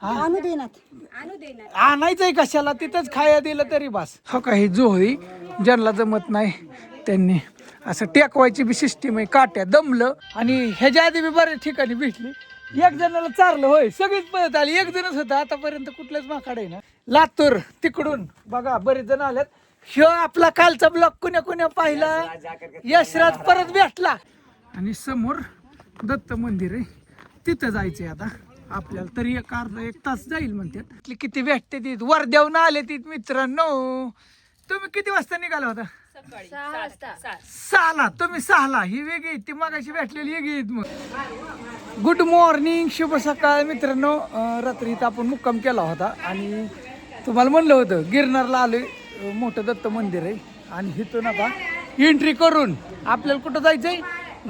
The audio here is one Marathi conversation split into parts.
आणू देणार. आणायचंय कशाला, तिथंच खाया दिलं तरी बस. हो का, ही जोहरी ज्यांना जमत नाही त्यांनी असं टेकवायची बी सिस्टीम आहे. काट्या दमलं आणि ह्याच्या आधी बी बऱ्याच ठिकाणी भेटली. एक जणाला चारलं होय, सगळीच पळत आली. एक जणच होता आतापर्यंत, कुठलंच माकाड आहे ना. लातूर तिकडून बघा बरेच जण आल्यात. ह्यो आपला कालचा ब्लॉक कुण्या कुण्या पाहिला, यशराज परत भेटला. आणि समोर दत्त मंदिर आहे, तिथं जायचंय आता आपल्याला. तरी एक तास जाईल म्हणतात. किती भेटते ती वर्ध्याहून आले ती मित्रांनो. तुम्ही किती वाजता निघाला होता? 6ला. तुम्ही 6ला. ही वेगळी, ती मगाशी भेटलेली वेगळी. मग गुड मॉर्निंग, शुभ सकाळ मित्रांनो. रात्री इथं आपण मुक्काम केला होता आणि तुम्हाला म्हणलं होतं गिरनारला आलोय. मोठं दत्त मंदिर आहे आणि इथून आता एंट्री करून आपल्याला कुठं जायचंय?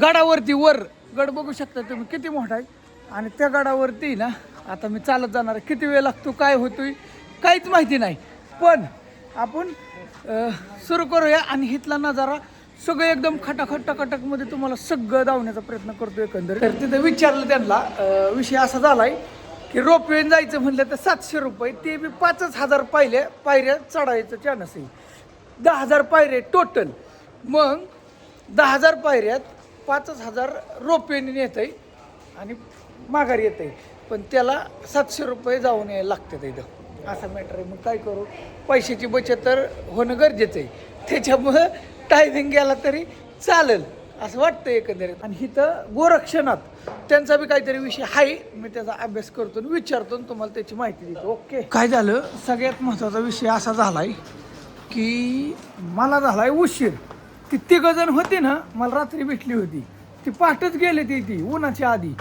गडावरती. वर गड बघू शकता तुम्ही किती मोठा आहे. आणि त्या गडावरती ना आता मी चालत जाणार आहे. किती वेळ लागतो, काय होतोय, काहीच माहिती नाही. पण आपण सुरू करूया. आणि इथला नजारा सगळं एकदम खटाखट मध्ये तुम्हाला सगळं धावण्याचा प्रयत्न करतो एकंदरीत. तर तिथं विचारलं त्यांना, विषय असा झालाय की रोपवेन जायचं म्हणलं तर 700 रुपये, ते बी 5000 पायऱ्या चढायचं चान्स आहे. 10,000 पायऱ्या टोटल. मग 10,000 पायऱ्यात 5000 रोपवेने येत आहे आणि माघारी येत आहे. पण त्याला 700 रुपये जाऊन यायला लागतात इथं. असा मॅटर आहे. मग काय करू, पैशाची बचत तर होणं गरजेचं आहे. त्याच्यामुळं टायमिंग गेला तरी चालेल असं वाटतं एकंदरीत. आणि इथं गोरक्षणात त्यांचा बी काहीतरी विषय आहे. मी त्याचा अभ्यास करतो, विचारतो, तुम्हाला त्याची माहिती देतो. ओके. काय झालं, सगळ्यात महत्त्वाचा विषय असा झालाय की मला झालाय उशीर. ती 3 जण होती ना, मला रात्री भेटली होती. ती पहाटच गेली ती उन्हाच्या आधी.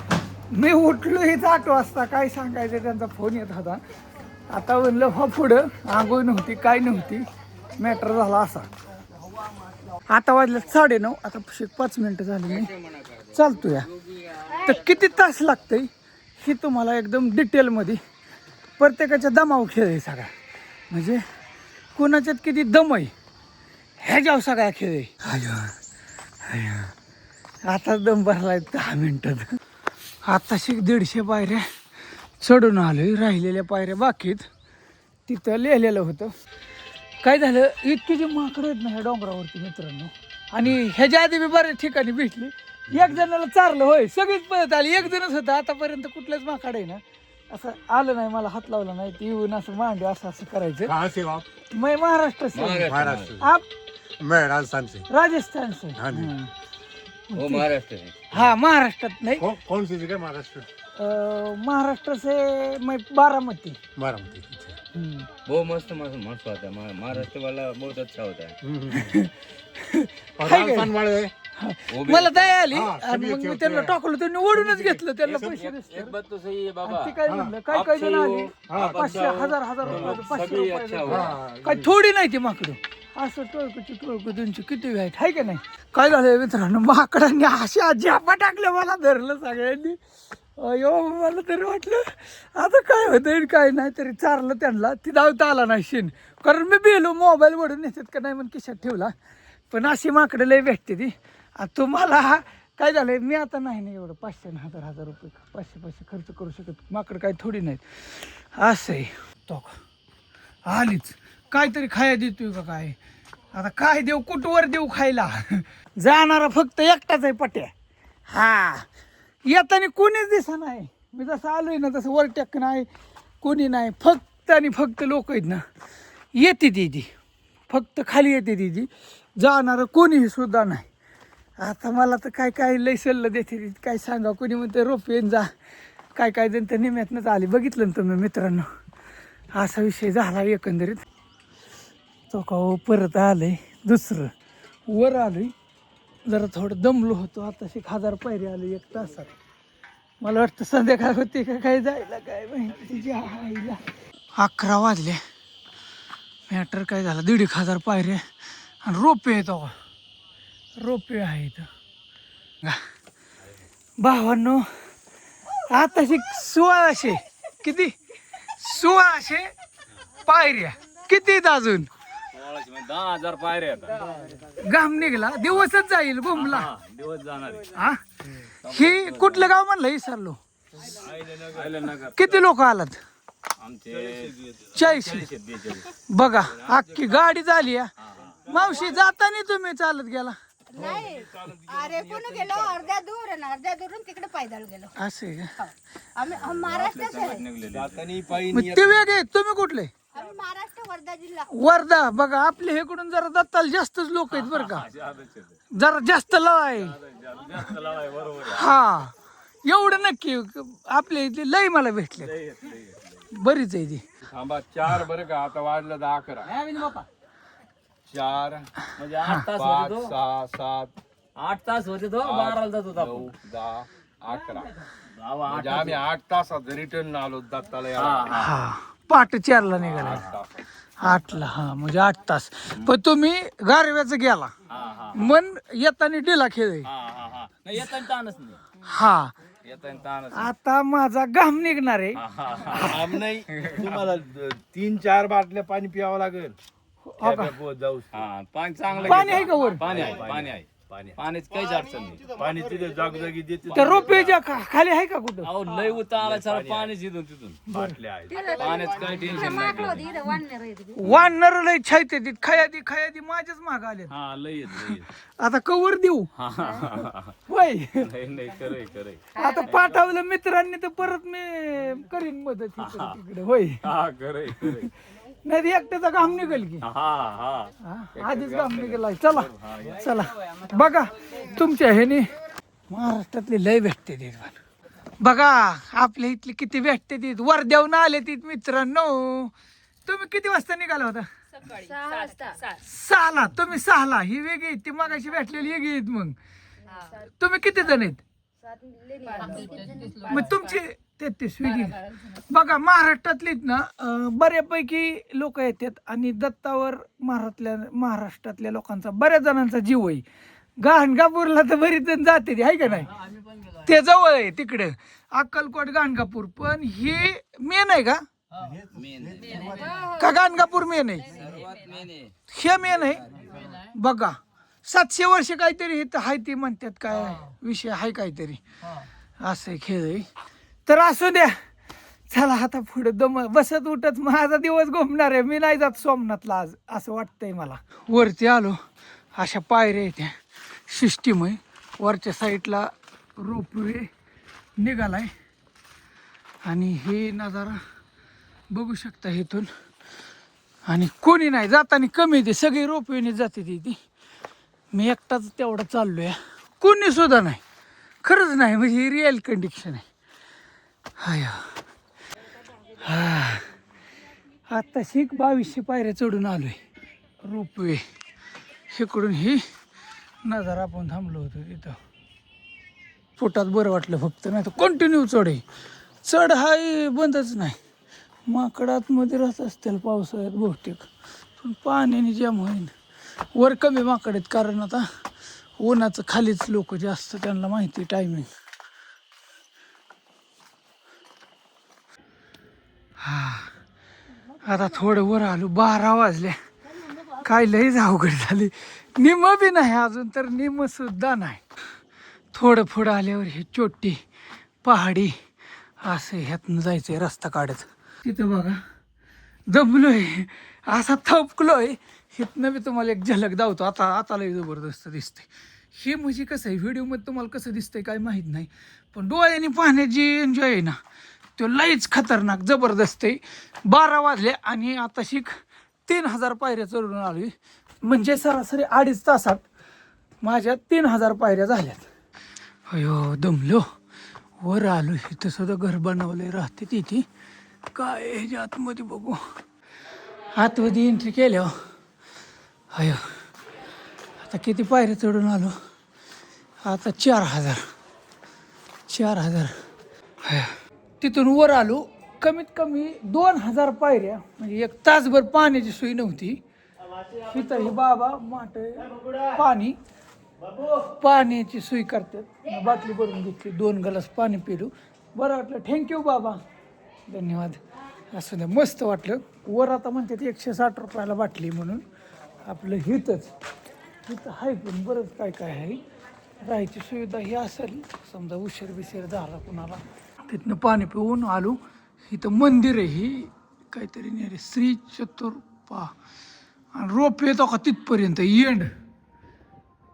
मी उठलो हेच 8 वाजता. काय सांगायचं, त्यांचा फोन येत होता. आता म्हणलं हो पुढं, आंघोळ नव्हती, काय नव्हती. मॅटर झाला असा. आता वाजलं 9:30. आता 5 मिनिटं झाली मी चालतो या. तर किती तास लागतंय हे तुम्हाला एकदम डिटेलमध्ये, प्रत्येकाच्या दमाव खेळ आहे सगळा. म्हणजे कोणाच्यात किती दम आहे ह्याच्यावर सगळा खेळ आहे. आता दम भरलाय 10 मिनिटात. आताशी 150 पायऱ्या चढून आलोय. राहिलेल्या पायऱ्या बाकीत. तिथं लिहिलेलं होतं. काय झालं, इतकी जी माकडं आहेत ना ह्या डोंगरावरती मित्रांनो. आणि ह्याच्या आधी बी बऱ्याच ठिकाणी भेटली. एक जणाला चारलं होय, सगळीच पळत आली. एक जणच होता आतापर्यंत, कुठलंच माकड आहे ना असं आलं नाही, मला हात लावला नाही. ती येऊन असं मांडे असं करायचं. मैं महाराष्ट्र से. आप? मैं राजस्थान से. राजस्थान से. हाँ जी. वो महाराष्ट्र है. हाँ महाराष्ट्रात नहीं. कौन सी जगह महाराष्ट्र? महाराष्ट्र से मैं बारामती. बारामती. वो मस्त मस्त होता है. महाराष्ट्र वाला बहुत अच्छा होता है. और राजस्थान वाले वो भी मला दया आली हा, आणि सगळे मग मी होते. त्यांना टाकलं, त्यांनी ओढूनच घेतलं. त्यांना पैसे एक दिसले. बात तो सही है बाबा. ते काय म्हणलं, काय जण आली हा, 500 हजार रुपये, 500 सगळी अच्छा रुपये. हुआ. काय थोडी नाही ती माकडं. असं टोळकं त्यांची किती वाईट आहे का नाही. काय झालं मित्रांनो, माकडांनी अशा झापा टाकल्या, मला धरलं सगळ्यांनी. अयो, मला तरी वाटलं आता काय होतं काय नाही. तरी चारलं त्यांना. ती धावता आला नाही शेण, कारण मी बेलो मोबाईल वडून नेतात का नाही म्हणून खिशात ठेवला. पण अशी माकडं लय भेटते ती. तुम्हाला काय झालंय, मी आता नाही एवढं 500 आणि 1000 रुपये 500 खर्च करू शकत. माकडं काय थोडी नाहीत. असं आहे. तो आलीच काहीतरी खाया देतोय का काय. आता काय देऊ, कुठवर देऊ खायला. जाणारा फक्त एकटाच आहे पट्या. हा, येताना कोणीच दिसा नाही. मी जसं आलोय ना तसं वरटॅक नाही, कोणी नाही. फक्त आणि फक्त लोक आहेत ना, येते ती फक्त खाली येते ती. जाणारं कोणीही सुद्धा नाही. आता मला तर काय लय सल्लं देते ती. काय सांगा, कोणी म्हणते रोपेन जा, काय जण तर निम्यातनंच आली. बघितलं ना तुम्ही मित्रांनो, असा विषय झाला एकंदरीत. तो का परत आलंय दुसरं. वर आलोय, जरा थोडं दमलो होतो. आता 1000 पायरी आलो 1 तासात. मला वाटतं संध्याकाळ होती का काय, जायला काय माहिती. तिच्या आईला 11 वाजले. मॅटर काय झालं, 1500 पायऱ्या आणि रोपे येतो. रोपे आहे इथं भावांनो. आता 1600 किती 1600 पायऱ्या किती अजून 10,000 पायऱ्या आहेत. घाम निघला, दिवसच जाईल घुमला. दिवस जाणार आहे. हा, हे कुठलं गाव म्हणलं विसरलो. आयल्यानगर. किती लोक आलात? आमचे 40 बघा अख्खी गाडी झाली या. मावशी जाताना तुम्ही चालत गेला नाही अरे कोण गेलो अर्ध्या दूर आणि अर्ध्या दूरून तिकडे पैदल गेलो. असं आहे का? आम्ही महाराष्ट्रात आहे. मग ते वेगळे तुम्ही कुठले? आम्ही महाराष्ट्र वर्धा जिल्हा. वर्धा. बघा आपले हेकडून जरा दत्ताला जास्तच लोक आहेत बरं का, जरा जास्त लढाई. हा एवढं नक्की आपल्या इथे लय मला भेटले बरीच आहे ती. थांबा 4 बरं का आता वाजलं 10 11 4 म्हणजे 8 तास 5 होते तो 6 7 8 तास होते तो 12ला जात होता 9 10 11 गावा म्हणजे आम्ही 8 तासात रिटर्न आलो दत्ताला यायला. हा पहाटे 4ला निघाला 8ला. हा म्हणजे 8 तास. पण तुम्ही गारव्याचं गेला मन येताना डिला खेळ. नाही येताना ताणच नाही, हा येताना ताणच आता माझा घाम निघणार आहे. आम नाही तुम्हाला 3-4 बाटल्या पाणी प्यावं लागेल. जाऊ हा. पाणी चांगलं पाणी आहे का वर? पाणी आहे, पाणी आहे, पाण्याची काहीच अडचण नाही. पाणी तिथे जागोजागी देते. त्या रोपेच्या खाली आहे का कुठं? अहो लय उतार आला सारा पाणीच इथून तिथून. बाटल्या आहेत. पाण्याचं काही टेन्शन नाही. वानर लय छायते ती खयादी माझ्याच माग आले. हा लय येत, लय येत. आता कवर देऊ होय. नाही नाही खरंय खरंय. आता पाठवलं मित्रांनी तर परत मी करीन मदत तिकडे होय. हा खरंय खरंय. नाही एकट्याचा घाम निघेल की. हा हा हा, आधीच घाम निघेलाय. चला चला बघा तुमच्या ह्याने महाराष्ट्रातले लय भेटते ते बघा. आपल्या इथले किती भेटते ते वर्ध्याहून आले ते मित्रांनो. तुम्ही किती वाजता निघाला होता? 6ला. तुम्ही 6ला. ही वेगळी ती मगाशी भेटलेली वेगळी आहेत. मग तुम्ही किती जण आहेत? मग तुमची 33 वेगळी. बघा महाराष्ट्रातलीच ना बऱ्यापैकी लोक येतात आणि दत्तावर महाराष्ट्रातल्या लोकांचा बऱ्याच जणांचा जीव आहे. गाणगापूरला तर बरीच जण जाते ती आहे का नाही? ते जवळ आहे तिकडे अक्कलकोट गाणगापूर. पण ही मेन आहे का गाणगापूर मेन आहे? हे मेन आहे. बघा 700 वर्ष काहीतरी इथं आहे ती म्हणतात. काय विषय आहे काहीतरी असं खेळ आहे. तर असू द्या चला आता पुढे बसत उठत माझा दिवस घुमणार आहे. मी नाही जात सोमनाथला आज असं वाटतंय मला. वरती आलो अशा पायऱ्या येत्या सिस्टीम आहे. वरच्या साईडला रोपवे निघालाय आणि हे नजारा बघू शकता इथून. आणि कोणी नाही जाताना कमी येते, सगळी रोपवेने जाते ती. मी एकटाच तेवढा चाललोय, कोणी सुद्धा नाही. खरंच नाही म्हणजे ही रिअल कंडिशन आहे. हाय हा आता 2200 पायऱ्या चढून आलोय रोपवे. इकडून ही नजारा आपण थांबलो होतो तिथं. पोटात बरं वाटलं फक्त, नाही तर कंटिन्यू चढ हाय बंदच नाही. माकडात मध्ये राहत असतील पावसाळ्यात बहुतेक, पण पाण्याने जाम होईन. वर कमी माकड आहेत कारण आता उन्हाचं खालीच लोक जास्त, त्यांना माहिती टायमिंग. हा आता थोडं वर आलो. 12 वाजले. काय लईच अवघड झाली. निम बी नाही अजून तर निम सुद्धा नाही. थोडं पुढं आल्यावर हे चोटी पहाडी असं ह्यातनं जायचंय रस्ता काढत. तिथं बघा दमलोय असा थपकलोय. हिथनं बी तुम्हाला एक झलक दावतो. आता लई जबरदस्त दिसते. हे म्हणजे कसं आहे व्हिडिओमध्ये तुम्हाला कसं दिसतंय काय माहीत नाही, पण डोळ्याने पाहण्याची एन्जॉय आहे ना तो लईच खतरनाक जबरदस्त आहे. 12 वाजले आणि आता 3000 पायऱ्या चढून आलोय. म्हणजे सरासरी 2.5 तासात माझ्या 3000 पायऱ्या झाल्यात. अयो दमलो. वर आलो. इथं सुद्धा घर बनवलंय राहते तिथे. काय ह्याच्या आतमध्ये बघू. आतमध्ये एंट्री केल्या. अयो आता किती पायऱ्या चढून आलो. आता 4000 तिथून वर आलो. कमीत कमी 2000 पायऱ्या. म्हणजे 1 तासभर पाण्याची सोय नव्हती. इथं हे बाबा माठ पाण्याची सोय करतात. बाटली भरून घेतली, 2 ग्लास पाणी पिलो. बरं वाटलं. थँक्यू बाबा, धन्यवाद. असं द्या मस्त वाटलं. वर आता म्हणतात 160 रुपयाला बाटली म्हणून. आपलं इथं आहे पण बरंच काय आहे. राहायची सुविधा ही असेल समजा उशीर बिशीर झाला कुणाला. तिथनं पाणी पिऊन आलो. इथं मंदिर आहे ही काहीतरी नाही रे श्री चतुर्पा आणि रोपवे तो का तिथपर्यंत एंड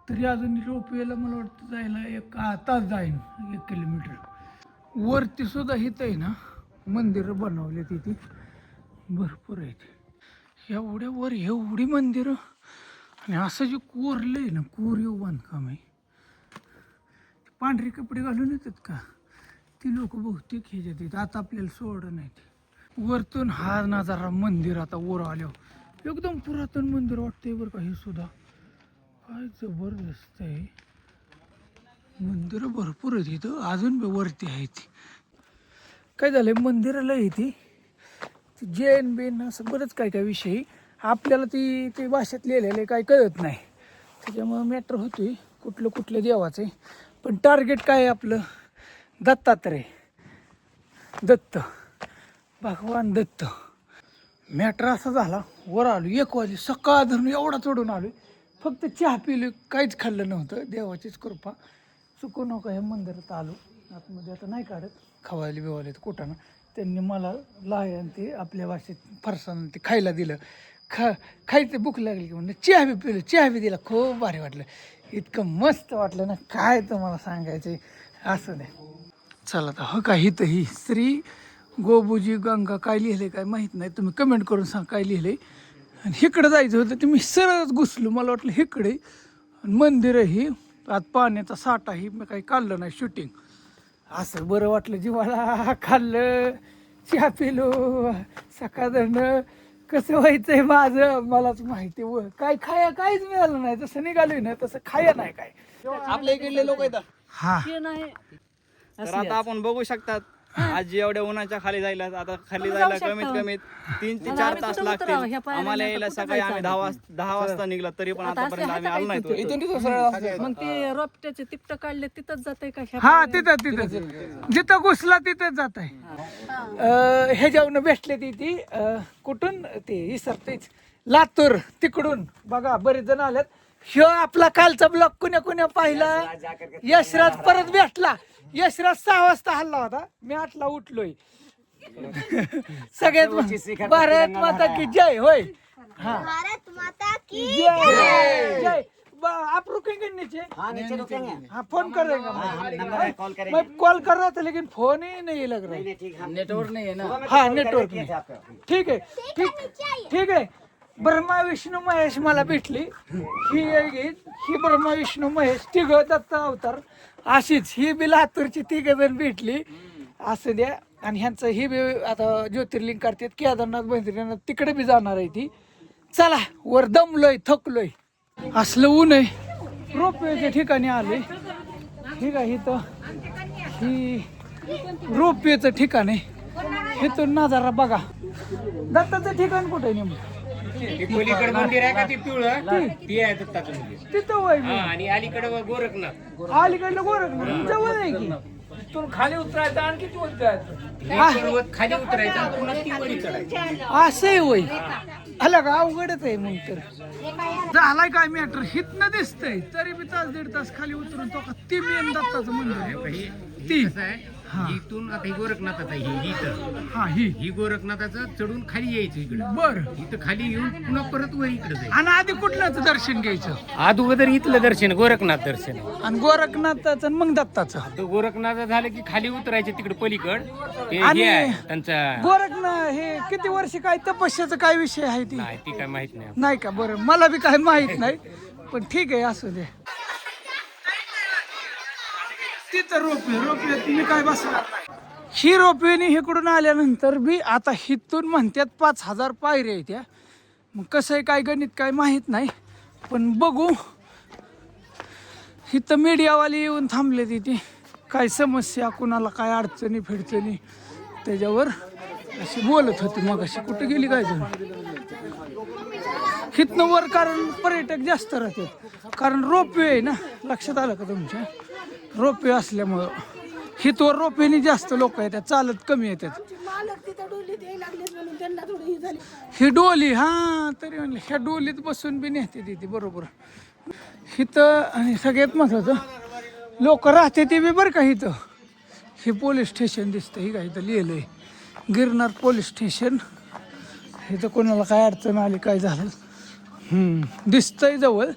तरी अजून रोपवेला मला वाटतं जायला एक तास जाईन 1 किलोमीटर वरती सुद्धा इथं आहे ना मंदिरं बनवले तिथे भरपूर आहेत एवढ्या वर एवढी मंदिरं आणि असं जे कोरलं आहे ना कोरीव बांधकाम आहे पांढरे कपडे घालून येतात का ती लोक बहुतेक ह्याच्यात येतात आता आपल्याला सोडं नाहीत वरतून हा नजारा मंदिर आता वर आल्यावर एकदम पुरातन मंदिर वाटतंय बरं का हे सुद्धा काय जबरदस्त आहे मंदिरं भरपूर आहेत इथं अजून बी वरती आहेत काय झालंय मंदिराला येते जैन बेन असं बरंच काय काय विषय आपल्याला ते भाषेत लिहिलेलं काय कळत नाही त्याच्यामुळं मॅटर होतोय कुठलं देवाचं आहे पण टार्गेट काय आहे आपलं दत्तात्रय दत्त भगवान दत्त मॅटर असा झाला वर आलो 1 वाजले सकाळ धरून एवढा चढून आलो फक्त चहा पिलो काहीच खाल्लं नव्हतं देवाचीच कृपा चुकू नका ह्या मंदिरात आलो आतमध्ये आता नाही काढत खवायला बिवायला कुठानं त्यांनी मला लाय आणि ते आपल्या भाषेत फरसाण ते खायला दिलं खायचं भूक लागली की म्हणलं चहा बी पिलं चहा बी दिला खूप भारी वाटलं इतकं मस्त वाटलं ना काय तुम्हाला सांगायचं असं नाही चला तर हो का इथं ही श्री गोबूजी गंगा काय लिहिले काय माहीत नाही तुम्ही कमेंट करून सांग काय लिहिले आणि इकडं जायचं होतं ते मी सरळच घुसलो मला वाटलं इकडे मंदिरही आत पाण्याचा साठाही मी काही काढलं नाही शूटिंग असं बरं वाटलं जीवाला खाल्लं चहा पिलो सकाळनं कसं व्हायचंय माझं मलाच माहिती काय काहीच मिळालं नाही तसं निघालोय ना तसं खाया नाही काय आपल्या इकडले लोक येतात हा तर आता आपण बघू शकतात आज एवढ्या उन्हाच्या खाली जायला आता खाली जायला कमीत 3 ते 4 तास लागतील आम्हाला यायला सकाळी आम्ही 10 वाजता निघला तरी पण आतापर्यंत आम्ही आलो नाही मग ते रोपट्याचे तिकट काढले तिथंच जाते का हा तिथं जिथं घुसला तिथंच जात आहे ह्याच्यावरून भेटले ती कुठून ते विसरतेच लातूर तिकडून बघा बरेच जण आल्यात ह्यो आपला कालचा ब्लॉक कुण्या पाहिला यशराज परत भेटला यशराज 6 वाजता हल्ला होता मी 8ला उठलोय सगळ्यात भारत माता की जय होय हा भारत माता की जय जय आप रुकेंगे नीचे हाँ फोन कर देगा मैं कॉल कर रहा था लेकिन फोन ही नहीं लग रहा नेटवर्क नाही आहे ना हाँ नेटवर्क नहीं ठीक है ठीक है ब्रह्मा विष्णू महेश मला भेटली ही ब्रह्मा विष्णू महेश तिघ दत्त अवतार अशीच ही बी लातूरची 3 जण भेटली असं द्या आणि ह्यांचं ही बी आता ज्योतिर्लिंग करतात केदारनाथ बद्रीनाथ तिकडे बी जाणार आहे ती चला वर दमलोय थकलोय असलं ऊन आहे रोपवेच्या ठिकाणी आले ठीक आहे इथं ही रोपवेचं ठिकाण आहे इथून नजारा बघा दत्ताचं ठिकाण कुठे आहे नेमकं पलीकडे मंदिर आहे का ते पिवळं ती आहे दत्ताचं मंदिर तिथं वय आणि अलीकडे गोरखनाथ अलीकडलं गोरखनाथ जवळ आहे की तू खाली उतरायचं आणखी वर जायचं पर्वत खाली उतरायचं आणि पुन्हा ती वरी चढायची असं आहे वय आला का अवघडच आहे मग तर झालाय काय मॅटर हितनं दिसतंय तरी बी तास 1.5 तास खाली उतरून तो ती मेन दत्ताचं मंदिर आहे ती इथून आता ही गोरखनाथाचा ही इथं हा ही गोरखनाथाचं चढून खाली यायचं इकडं बर इथं खाली येऊन पुन्हा परत वर इकडे जायचं आणि आधी कुठल्याच दर्शन घ्यायचं अगोदर इथलं दर्शन गोरखनाथ दर्शन आणि गोरखनाथाचं आणि मग दत्ताचं तो गोरखनाथ झालं की खाली उतरायचं तिकडे पलीकड ते आणि हे आहे त्यांचा गोरखनाथ हे किती वर्ष काय तपस्याचा काय विषय आहे ती नाही ती काय माहित नाही नाही का बरं मला बी काय माहित नाही पण ठीक आहे असू दे तिथं रोपवे तुम्ही काय बसणार नाही ही रोपवेने इकडून आल्यानंतर बी आता हिथून म्हणतात 5000 पायऱ्या आहेत त्या मग कसं आहे काय गणित काय माहीत नाही पण बघू इथं मीडियावाली येऊन थांबले तिथे काय समस्या कुणाला काय अडचणी फिडचणी त्याच्यावर अशी बोलत होती मग अशी कुठे गेली काय जण हिथनं वर कारण पर्यटक जास्त राहतात कारण रोपवे आहे ना लक्षात आलं का तुमच्या रोपवे असल्यामुळं हितवर रोपवेने जास्त लोक येतात चालत कमी येतात ही डोली हा तरी म्हणलं ह्या डोलीत बसून बी नेते तिथे बरोबर हिथं आणि सगळ्यात महत्वाचं लोक राहते ते बी बरं का इथं हे पोलीस स्टेशन दिसतं ही का इथं लिहिलंय गिरनार पोलीस स्टेशन. इथं कोणाला काय अडचण आली काय झालं दिसतंय जवळ,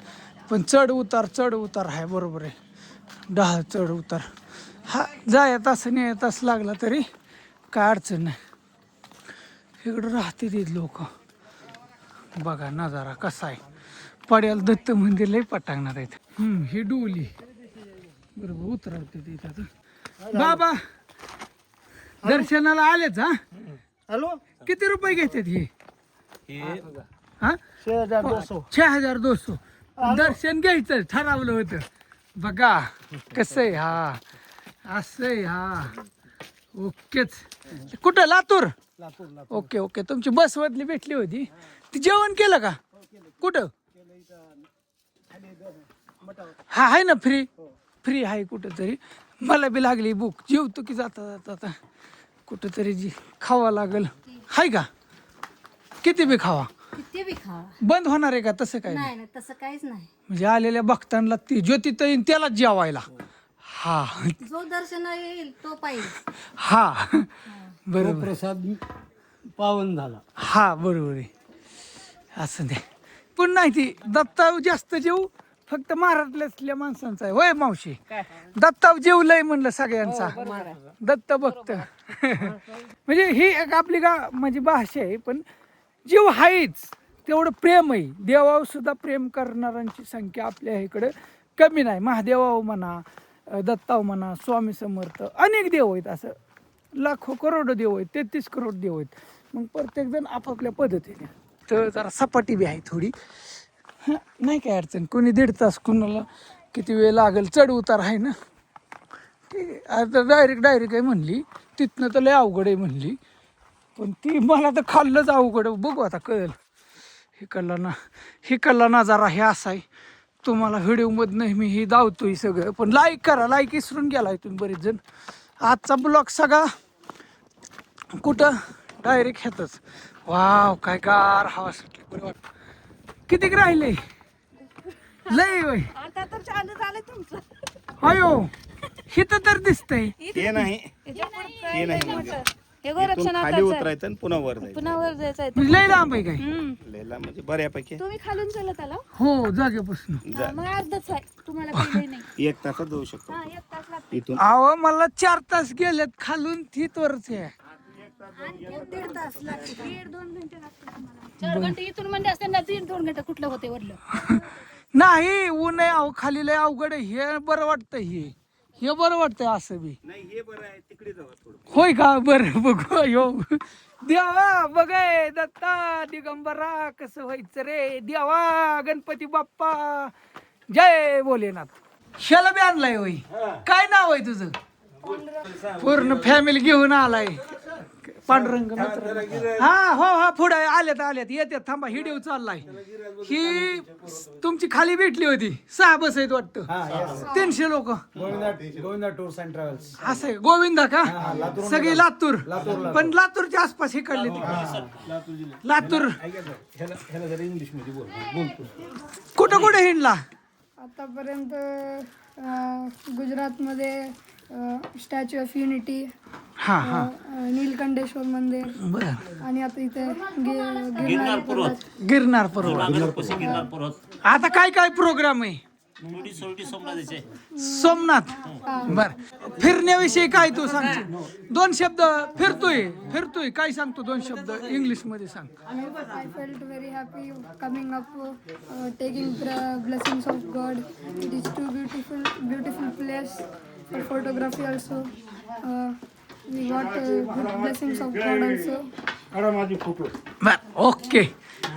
पण चढ उतार आहे. बरोबर आहे, 10 चढ उतार. हा जाया तासाने या तास लागला तरी काय अडचण नाही. इकडं राहते ते लोक. बघा नजारा कसा आहे. पड्याला दत्त मंदिर लय पटांगणार आहेत. ही डोली बरोबर उतरवते ते आता. बाबा दर्शनाला आलेच हा. हॅलो, किती रुपये घेतात हे? हा 6200. 6200. दर्शन घ्यायचं ठरवलं होतं. बघा कसं आहे. हा असं आहे. हा ओकेच. कुठं? लातूर. Okay okay. तुमची बस बदली भेटली होती. ती जेवण केलं का? कुठं? हा आहे ना, फ्री आहे कुठं तरी. मला बी लागली भूक. जेवतो की जाता जाता आता कुठं तरी जी खावा लागल. हाय का? किती बी खावा. किती बी खावा. बंद होणार आहे का? तसं काय नाही. नाही नाही तसं काहीच नाही. म्हणजे आलेल्या भक्तांना ती ज्योतिता येईन त्यालाच जेवायला. हा जो दर्शन येईल तो पाहिजे. हा बरोबर. प्रसाद पावन झाला. हा बरोबर आहे. असं नाही पण नाही ती दत्ताव जास्त जीव फक्त महाराष्ट्रातल्या माणसांचा आहे. होय मावशी? दत्ताव जीव लय म्हणलं सगळ्यांचा. दत्त भक्त म्हणजे ही एक आपली म्हणजे भाषा आहे. पण जीव आहेच तेवढं प्रेम आहे. देवावर सुद्धा प्रेम करणाऱ्यांची संख्या आपल्या इकडे कमी नाही. महादेवाव म्हणा, दत्ताव म्हणा, स्वामी समर्थ, अनेक देव आहेत. असं लाखो करोडो देव आहेत. 33 करोड देव आहेत. मग प्रत्येकजण आपापल्या पद्धतीने. तर जरा सपाटी बी आहे थोडी. नाही काय अडचण. कोणी 1.5 तास, कुणाला किती वेळ लागेल. चढ उतार आहे ना. ठीक आहे. आता डायरेक्ट आहे म्हणली. तिथनं तर लय अवघड आहे म्हणली. पण ती मला तर खाल्लंच अवघड. बघू आता कळेल. हिकडला नजारा हे असा आहे. तुम्हाला व्हिडिओमधनं मी ही दावतोय सगळं. पण लाईक करा. लाईक विसरून गेलाय तुम्ही बरेच जण. आजचा ब्लॉग सगळा कुठं डायरेक्ट ह्यातच. वाव काय गार हवा सुटली. बरं वाटतं. कितीक राहिले? लय होय. आता तर चालू झालं तुमचं. अयो हिथं तर दिसतंय. ते नाही हे गोरक्षण खाली उतरायचं आणि पुन्हा वर जायचं. पुन्हा वर जायचं आहे. म्हणजे लय लांब आहे काय? लेला म्हणजे बऱ्यापैकी तुम्ही खालून चालत आला. हो जागेपासून. मग अर्धच आहे. तुम्हाला काही नाही. 1 तासात जाऊ शकतो 1 तास लागतो. इथून. अहो मला 4 तास गेलेत खालून. ती वरच आहे. 1.5 तास लागतो. 1.5-2 घंटे लागतात तुम्हाला. 4 घंटे इथून म्हणजे असते ना. 3-2 घंटे कुठलं होते वरलं. नाही ऊन आहे. अहो खाली लय अवघड आहे. हे बरं वाटतं. हे बरं वाटतंय असं बी. नाही हे बरं आहे. तिकडे जाऊ थोडं. होय का? बरं बघू. यो देवा बघाय दत्ता दिगंबरा कसं व्हायचं रे देवा. गणपती बाप्पा जय भोलेनाथ. शेला बी आणलाय होय. काय नाव आहे तुझं? पूर्ण फॅमिली घेऊन आलाय. पांडुरंग मित्र. हा हो पुढे आल्यात येतात. थांबा हिडिओ चाललाय. ही तुमची खाली भेटली होती. 6 बस आहेत वाटतं. 300 लोक. Govinda tours and travels. असं आहे. गोविंदा का? सगळी लातूर. पण लातूरच्या आसपास हे काढले. लातूर ह्याला जरा इंग्लिश मध्ये बोलतो. कुठं हिंडला? आतापर्यंत गुजरातमध्ये स्टॅच्यू ऑफ युनिटी, हा नीलकंठेश्वर मंदिर बरं. आणि आता इथे गिरनार पर्वत. आता काय प्रोग्राम आहे? सोमनाथ. बर फिरण्याविषयी काय तू सांगशील? 2 शब्द. फिरतोय काय सांगतो? 2 शब्द इंग्लिश मध्ये सांग. I felt very happy coming up, taking blessings of God. It is too beautiful place for photography also. We got good blessings of God also. बर ओके.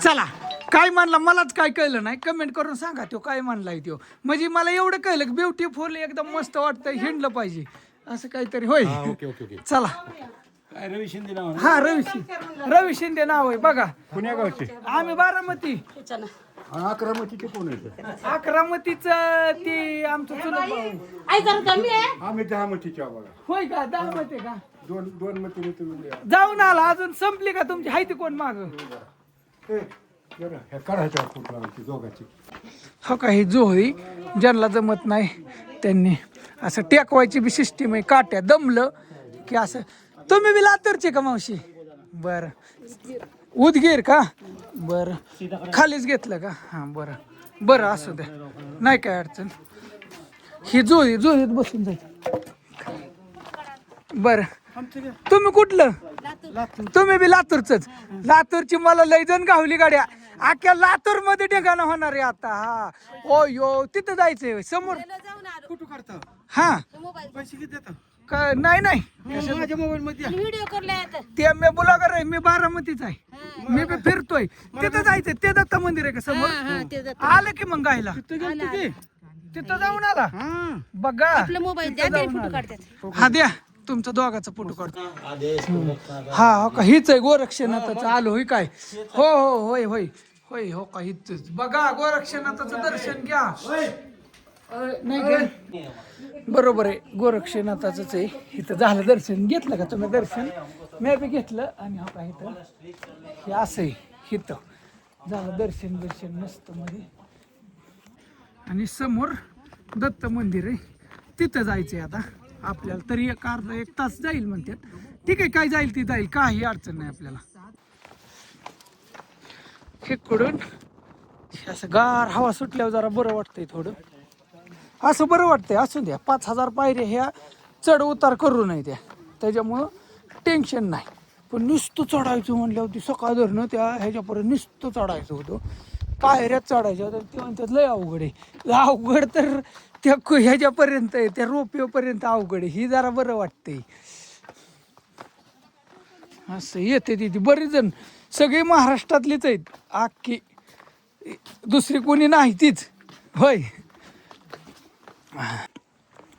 चला काय म्हणला मलाच काय कळलं नाही. कमेंट करून सांगा तो काय म्हणलाय तो. म्हणजे मला एवढं कळलं की ब्युटिफुल एकदम मस्त वाटतंय. हिंडलं पाहिजे असं काहीतरी. होय चला. रवी शिंदे नाव. हा रवी शिंदे नाव आहे. बघा पुण्या गावचे. आम्ही बारामती. अकरामतीचे कोण आहे? अकरामतीच ती आमचं चुलत भाऊ. आम्ही 10 मतीच्या बघा. होय का? 10 मते का? 2 मती तुम्ही जाऊन आला. अजून संपली का तुमची? हायती कोण माग? काढायच्या फोटो आमची दोघांची. हो का? ही जोहरी ज्यांना जमत नाही त्यांनी असं टेकवायची बी सिस्टीम आहे. काट्या दमलं की असं तुम्ही बी लातूरचे का मावशी? बर, उदगीर का? बर, खालीच घेतलं का? हा बरं बरं, असू द्या, नाही काय अडचण. ही जोडीत बसून जाईल. बर, तुम्ही कुठलं? तुम्ही बी लातूरच? लातूरची मला लय जण गावली गाड्या. अख्ख्या लातूर मध्ये ठिकाणं होणार आहे आता. हा ओ यो, तिथं जायचंय समोर. हा नाही माझ्या मोबाईल मध्ये व्हिडिओ करले ते मी ब्लॉगर आहे, मी बारामतीच आहे, मी बी फिरतोय. तिथं जायचंय, ते दत्त मंदिर आहे का समोर? आलं की मग गायला तिथं जाऊन आला बघा. आपला मोबाईल द्या, तरी फोटो काढतात. हा द्या, तुमचा दोघाचा फोटो काढतो. हा हो का, हीच आहे गोरक्षनाथाचं. आलो होय काय? हो हो होय होय होय, हो का हीच बघा. गोरक्षनाथाचं दर्शन घ्या. नाही घ्या, बरोबर आहे, गोरक्षनाथाचंच आहे. इथं झालं दर्शन. घेतलं का तुम्ही दर्शन? मी बी घेतलं. आणि हो का इथं हे असं आहे, इथं झालं दर्शन मस्त मध्ये. आणि समोर दत्त मंदिर आहे, तिथं जायचंय आता आपल्याला. तरी अर्धा एक तास जाईल म्हणतात. ठीक आहे, काय जाईल ती जाईल, काही अडचण नाही आपल्याला. इकडून असं गार हवा सुटल्यावर जरा बरं वाटतंय, थोडं असं बरं वाटतंय. असू द्या, 5000 पायऱ्या ह्या चढ उतार करू नये त्या, त्याच्यामुळं टेन्शन नाही. पण नुसतं चढायचं म्हणल्यावर ती सकाळ धरणं त्या ह्याच्यापर्यंत नुसतं चढायचं होतं. पायऱ्यात चढायच्या तर ते म्हणतात लय अवघड आहे. अवघड तर त्या ह्याच्यापर्यंत आहे, त्या रोपवेपर्यंत अवघड आहे. ही जरा बरं वाटतंय. असं येते तिथे बरेच जण, सगळे महाराष्ट्रातलीच आहेत अख्खी, दुसरी कोणी नाही तीच. होय,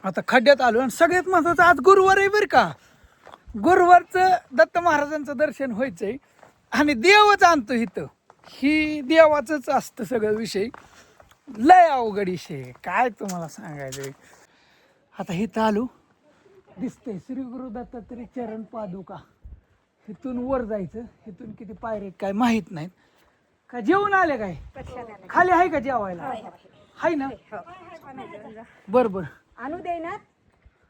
आता खड्ड्यात आलो. आणि सगळ्यात महत्वाचं, आज गुरुवार आहे बरं का. गुरुवारचं दत्त महाराजांचं दर्शन व्हायचंय. आणि देवच आणतो इथं, ही देवाचंच असतं सगळं. विषय लय अवघड विषय, काय तुम्हाला सांगायचं. आता इथं आलो, दिसतंय श्री गुरु दत्तात्रय चरण पादुका. इथून वर जायचं. इथून किती पायरे काय माहित नाहीत. काय जेवण आले काय? खाली आहे का जेवायला? हाय ना? बर बर, आणू देणार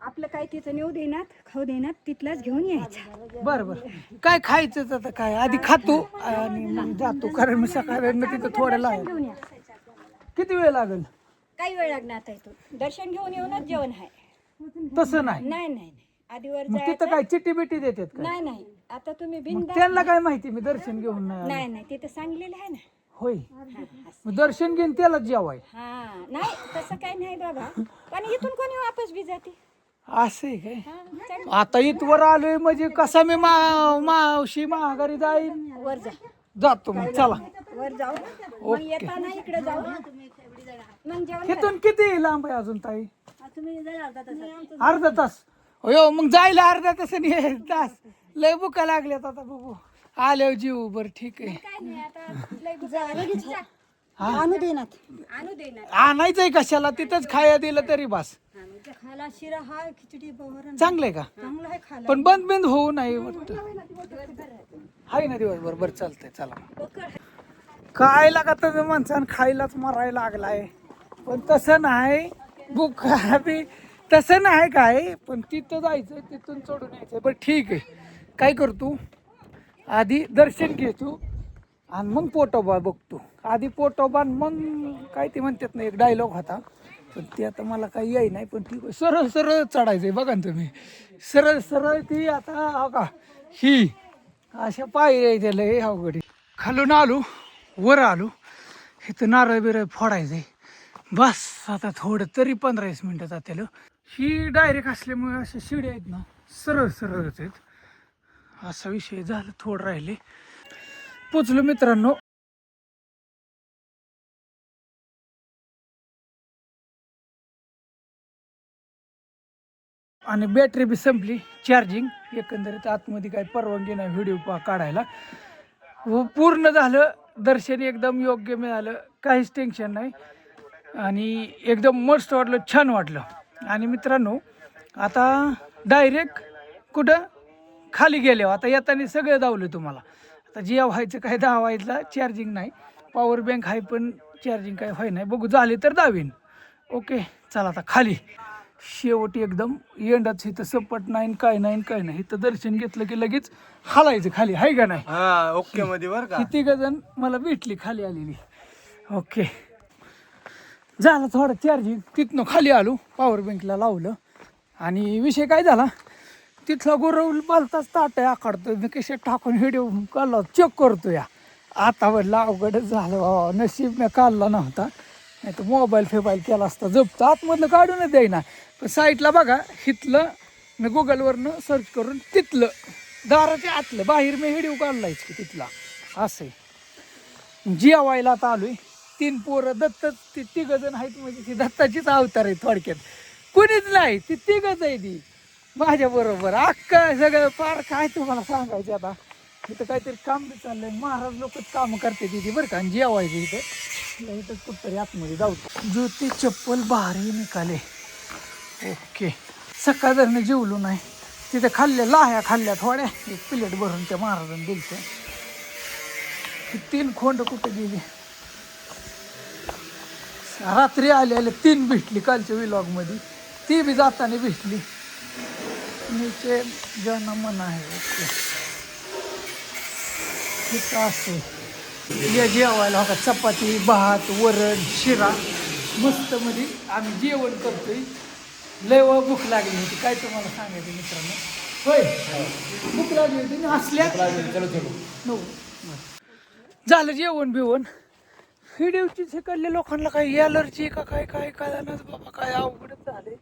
आपलं काय तिथं नेऊ देणार, खाऊ देणार, तिथलाच घेऊन यायचं. बर बर. काय खायचंच आता काय, आधी खातो आणि मग जातो. कारण मी सकाळी तिथं थोडं लागेल. घेऊन या. किती वेळ लागेल? काही वेळ लागणार आता इथून दर्शन घेऊन येऊनच जेवण आहे. तसं नाही. नाही नाही नाही, आधी वर मग तिथं काय चिट्टी बिट्टी देतात का? नाही नाही, आता तुम्ही मग बिनधास्त. त्यांना काय माहिती मी दर्शन घेऊन नाही आलो? नाही नाही, तिथं सांगलेलं आहे ना. होय, मग दर्शन घेऊन त्याला जेवाय. हा नाही, तसं काही नाही बाबा. पण इथून कोणी वापस बी जाते. असं आहे काय? आता इथवर आलोय म्हणजे कसा मी मावशी माघारी जाईन. वर जा, जातो मग, चला. वर जाऊ, मग येताना इकडे जाऊ, मग जेवण इथून किती लांब आहे अजून ताई? तुम्ही जर अर्धा तासात. अर्धा तास? हो मग जायला अर्धा तासाने एक तास. लय भुका लागल्यात आता. बघू आल्यावर जीव. बरं ठीक आहे. काय नाही, आता लय गुजरा. आणू देणार, आणू देणार. आणायचंय कशाला, तिथंच खाया दिलं तरी बस. खाला शिरा हाय, खिचडी बरोबर चांगलंय का? चांगलं आहे खाला. पण बंद बिंद होऊ नाही वाटतं. हाय ना दिवसभर? बरं चालतंय, चला. काय लागा तुम्ही माणसानं खायलाच मारायला लागलाय. पण तसं नाही, भूक बी तसं नाही काय. पण तिथं जायचं, तिथून चढून यायचं. बरं ठीक आहे, काय करतो, आधी दर्शन घेतो आणि मग पोटोबा बघतो. आधी पोटोबा मग काय ते म्हणतात ना, एक डायलॉग होता, पण ते आता मला काही याय नाही. पण ठीक आहे, सरळ सरळ चढायचंय. बघा ना तुम्ही, सरळ सरळ ती आता हो का, ही अशा पायऱ्या त्याला हे अवघड. खालून आलो, वर आलो, इथं नारळ बिरळ फोडायचंय. बस आता थोडं तरी 15-20 मिनिटं जातील. ही डायरेक्ट असल्यामुळे अशा शिड्या आहेत ना, सरळ सरळच आहेत. असा विषय झाला. थोडं राहिले, पोचलो मित्रांनो. आणि बॅटरी बी संपली, चार्जिंग. एकंदरीत आतमध्ये काय परवानगी नाही व्हिडिओ काढायला. व पूर्ण झालं दर्शन, एकदम योग्य मिळालं, काहीच टेन्शन नाही. आणि एकदम मस्त वाटलं, छान वाटलं. आणि मित्रांनो आता डायरेक्ट कुठं खाली गेले. आता येताना सगळं दावलं तुम्हाला. आता जे व्हायचं काय दावायला चार्जिंग नाही, पॉवर बँक आहे पण चार्जिंग काय व्हाय नाही. बघू झाले तर दावीन. ओके चला आता खाली. शेवटी एकदम एंडाच इथं सपट नाही न काय नाही न काय नाही. इथं दर्शन घेतलं की लगेच हालायचं खाली, हाय का नाही? हा ओके मध्ये बर का. ही तिघं जण मला भेटली खाली आलेली. ओके झालं थोडं चार्जिंग, तिथनं खाली आलो, पॉवर बँकला लावलं. आणि विषय काय झाला, तिथला गुरव बालताच ताट्या आकडतो, मी कशा टाकून व्हिडिओ काढला चेक करतो या. आता वडला अवघडच झालं बाबा, नशीब मी काढला नव्हता, नाही तर मोबाईल फेबाईल केला असता जप्त. आतमधलं काढूनच द्यायना. पण साईडला बघा, इथलं मी गुगलवरनं सर्च करून तिथलं दाराच्या आतलं बाहेर मी व्हिडिओ काढलायच की तिथला. असं आहे. जेवायला आता आलोय. 3 पोरं दत्त, ती 3 जण आहेत, म्हणजे ती दत्ताचीच अवतार आहे थोडक्यात. कुणीच नाही, ती 3च आहे ती माझ्या बरोबर. अख्खा सगळं पार काय तुम्हाला सांगायचं. आता इथं काहीतरी काम बी चाललंय, महाराज लोकच काम करते तिथे बरं का. आणि जेवायचं इथं इथं कुठतरी आतमध्ये जाऊतो. ज्योती चप्पल भारी निघाले. ओके सकाळ जरनं जेवलो नाही, तिथे खाल्ल्या लाह्या खाल्ल्या थोड्या, एक प्लेट भरून त्या महाराजांनी दिलतं. 3 खोंड कुठे गेली. रात्री आले 3 भेटली कालच्या व्लॉगमध्ये, ती बी जाताना भेटली. नीचे ज्यांना मन आहे. ओके ठीक असते. या जेवायला हो का, चपाती भात वरण शिरा मस्त मध्ये आम्ही जेवण करतोय. लय भूक लागली होती, काय तुम्हाला सांगायचं मित्रांनो. होय भूक लागली होती ना असल्या. नो झालं जेवण बिवण. व्हिडिओची शिकवले लोकांना काय ॲलर्जी का काय काय कळालंच बाबा, काय अवघडच झाले.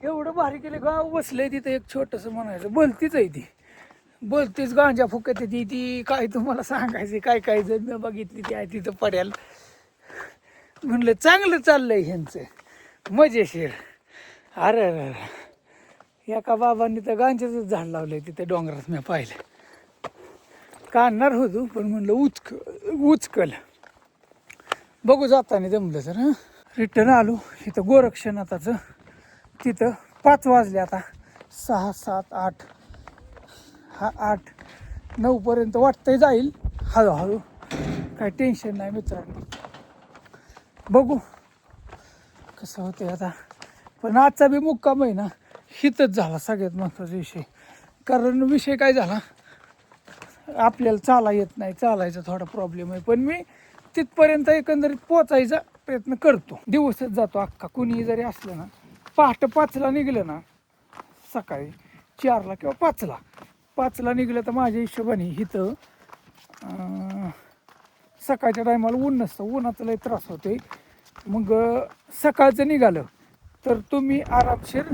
एवढं भारी केलं, गाव बसलंय तिथं एक छोटंसं म्हणायचं. बोलतीच आहे ती, बोलतीच गांजा फुकत येते ती. काय तुम्हाला सांगायचं, काय काय जण मी बघितली ती आहे तिथं पड्याल. म्हणलं चांगलं चाललंय ह्यांचं मजेशीर. अरे अरे एका बाबांनी तर गांजाचंच झाड लावलंय तिथे डोंगरात मी पाहिलं. काढणार होतो पण म्हणलं उचकल बघू जाताना जमलं तर. हां रिटर्न आलो. इथं गोरक्षनाथाचं तिथं 5 वाजले आता. 6, 7, 8 हा 8, 9 पर्यंत वाटतंय जाईल हळूहळू, काय टेन्शन नाही मित्रांनो. बघू कसं होतं आता. पण आजचा बी मुक्काम आहे ना हितच झाला सगळ्यात महत्त्वाचा विषय. कारण विषय काय झाला, आपल्याला चाला येत नाही, चालायचा थोडा प्रॉब्लेम आहे. पण मी तिथपर्यंत एकंदरीत पोचायचा प्रयत्न करतो. दिवसच जातो अख्खा. कुणी जरी असलं ना, पहाटे 5ला निघलं ना, सकाळी 4ला किंवा 5ला निघलं तर माझ्या हिशोबाने इथं सकाळच्या टायमाला ऊन नसतं, उन्हाचा लय त्रास होतोय. मग सकाळचं निघालं तर तुम्ही आरामशीर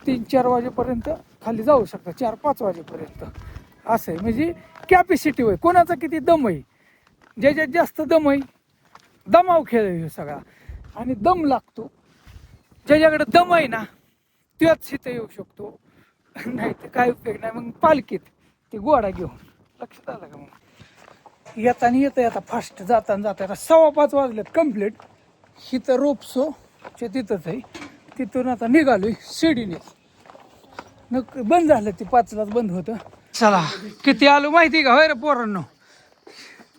3-4 वाजेपर्यंत खाली जाऊ शकता, 4-5 वाजेपर्यंत. असं आहे. म्हणजे कॅपॅसिटी होय, कोणाचा किती दम आहे, ज्याच्यात जास्त दम आहे, दमाव खेळ आहे सगळा. आणि दम लागतो ज्याच्याकडे दम आहे ना, त्याच इथं येऊ शकतो. नाही तर काय उपयोग नाही. मग पालखीत ते घोडा घेऊन, लक्षात आलं का. मग येता आता फास्ट जाता 5:15 वाजलेत कम्प्लीट. इथं रोपसोच्या तिथंच आहे. तिथून आता निघालोय शिडीने. बंद झालं, ते 5लाच बंद होतं. चला किती आलो माहिती का होय रे पोरांनो,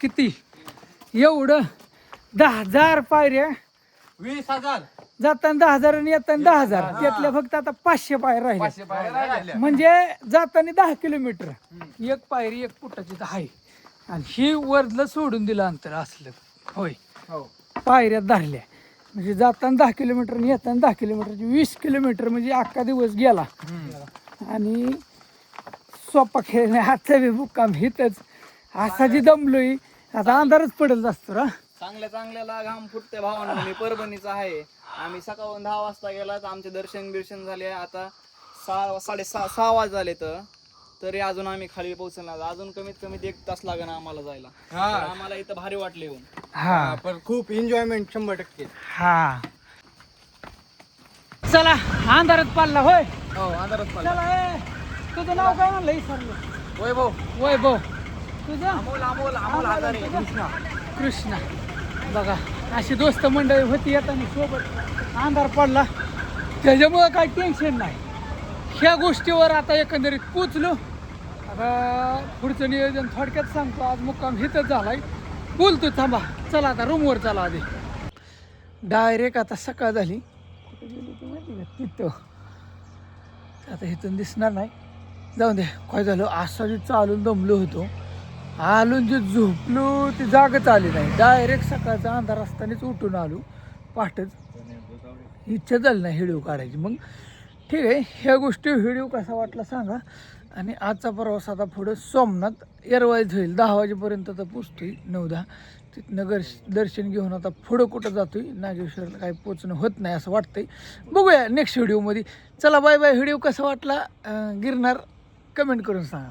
किती एवढं 10,000 पायऱ्या. 20,000 जाताना 10,000 आणि येताना 10,000. त्यातल्या फक्त आता 500 पायऱ्या राहिल्या. म्हणजे जाताना 10 किलोमीटर, 1 पायरी 1 फुटाची तर आहे. आणि ही वरलं सोडून दिलं अंतर असलं होय. पायऱ्यात धरल्या म्हणजे जाताना 10 किलोमीटर आणि येताना 10 किलोमीटर, 20 किलोमीटर म्हणजे अख्खा दिवस गेला. आणि सोपा खेळ नाही. आजचा बी मुक्काम हितच असा जी दमलोय, आता अंधारच पडेल जास्त. चांगल्याला घाम फुटते भावांनो. मी परभणीचा आहे. आम्ही सकाळून 10 वाजता गेला, आमचे दर्शन झाले. आता 6 वाजले तरी अजून आम्ही खाली पोहोचणार. अजून कमीत कमी 1 तास लागेल आम्हाला जायला. आम्हाला इथं भारी वाटले येऊन. हा पण खूप एन्जॉयमेंट 100%. हा चला अंधारात पाडला होय. हो अंधारात पाहिलं. चला तुझं नाव काय म्हणलं विसरलं. वैभव तुझं. अमोल कृष्णा. बघा अशी दोस्त मंडळी होती येताना सोबत. अंधार पडला त्याच्यामुळं काही टेन्शन नाही. ह्या गोष्टीवर आता एकंदरीत पोचलो. आता पुढचं नियोजन थोडक्यात सांगतो. आज मुक्काम हिथंच झालाय. बोलतो थांबा. चला आता रूमवर चला. आधी डायरेक्ट आता सकाळ झाली. कुठं गेली होती माहिती का? तिथं आता इथून दिसणार नाही. जाऊन दे. काय झालं असा जे चालून दमलो होतो, आलून जे झोपलो ती जागच आली नाही. डायरेक्ट सकाळचा अंधार असतानाच उठून आलो पहाटच. इच्छा झाली नाही व्हिडिओ काढायची. मग ठीक आहे, ह्या गोष्टी व्हिडिओ कसा वाटला सांगा. आणि आजचा प्रवास आता पुढं सोमनाथ येरवाळीत होईल. 10 वाजेपर्यंत आता पोचतोय, 9-10. तिथनं दर्शन घेऊन आता पुढं कुठं जातोय. नागेश्वरला काही पोचणं होत नाही असं वाटतंय. बघूया नेक्स्ट व्हिडिओमध्ये. चला बाय बाय. व्हिडिओ कसा वाटला गिरनार कमेंट करून सांगा.